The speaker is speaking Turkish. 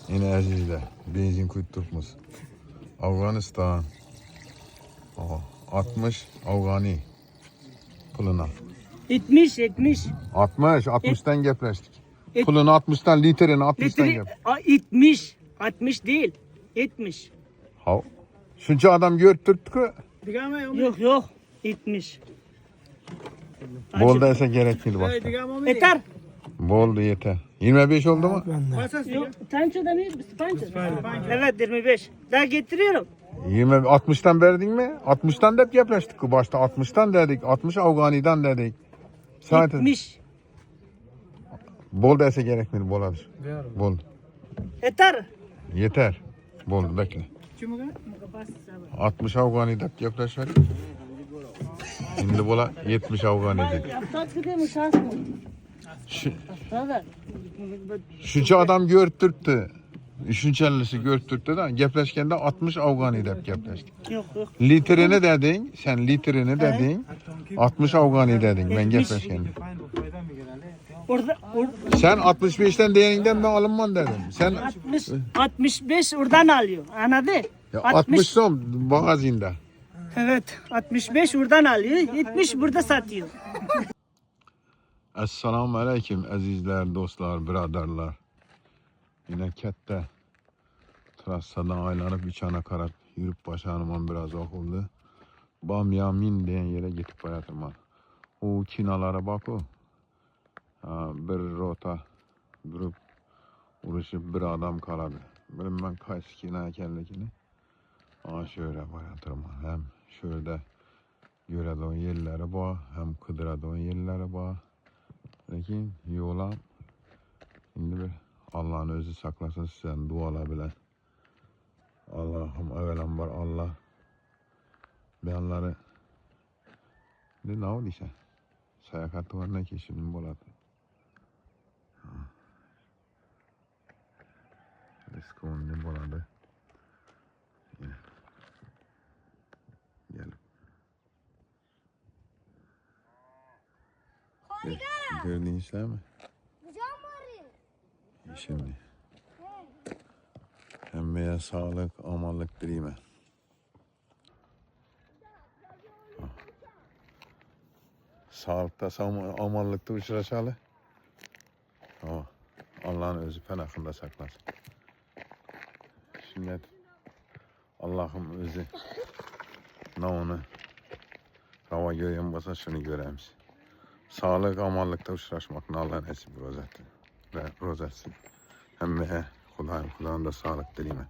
Enerjiyle benzin kuyturmuş. Afganistan. 60 Afgani puluna. 70 70. 60'tan gepleştik. Pulunu 60'tan, litrini 60'tan gep. 70. 60 değil. 70. Ha. Şunca adam görtürdük ki. Yok. 70. Bolda ise gerekmedi başka. Yeter. Boldu yeter. 25 oldu mu? Yok. Tanço'da mı? Panço. Evet 25. Daha getiriyorum. 60'tan verdin mi? 60'tan da hep yaplaştık ki başta. 60'tan dedik. 60 Afgani'den dedik. Zaten 70. bol dese gerekmedi. Boladır. Bol. Yeter. Yeter. Bol bekle. 60 Afgani'den yaplaştık. Şimdi bola 70 Afgani dedik. Şunca adam görtürttü. Üçüncüllisi görtürttü de gepleşkende 60 Afgani de gepleştik. Yok. Litrini dedin, sen litrini dedin, 60 Afgani dedin ben gepleşkende. Orada Sen 65'ten değerinden ben alınmam dedim. Sen 65 oradan alıyor. Anladı? ya 60 son bagajında. Evet. 65 oradan alıyor. 70 burada satıyor. Esselamu aleyküm azizler, dostlar, biraderler. Yine kette trassadan aylanıp içana karab yürüp başanıman biraz okuldu. Bamyamin diyen yere gitip bayatım var. O kinalara bak o. Bir rota durup uğraşıp bir adam kaladı. Benim ben kaç kina kendikini. Şöyle bayatırım. Hem şöyle görediğin yerleri var, hem kıdırdığın yerleri var. Lakin yola şimdi bir Allah'ın özü saklasın sizden dualar bile. Allah'ım evvelen var Allah. Beyanları ne oldu işte? Sayakat var ne ki şimdi bolat. Riskon ne boladı. Gelip. Gördüğün işler mi? Şimdi. Emmeye sağlık, amanlık dileyim. Sağlıkta, amanlıkta uçuraşalı. Allah'ın özü penakında saklasın. Şimdi Allah'ım özü ne onu hava göğün basa şunu göremiz. Sağlık, amanlıkta uçuraşmak ne Allah'ın esip rozetsin. Emmeye Kulağın da sağlık dileyim.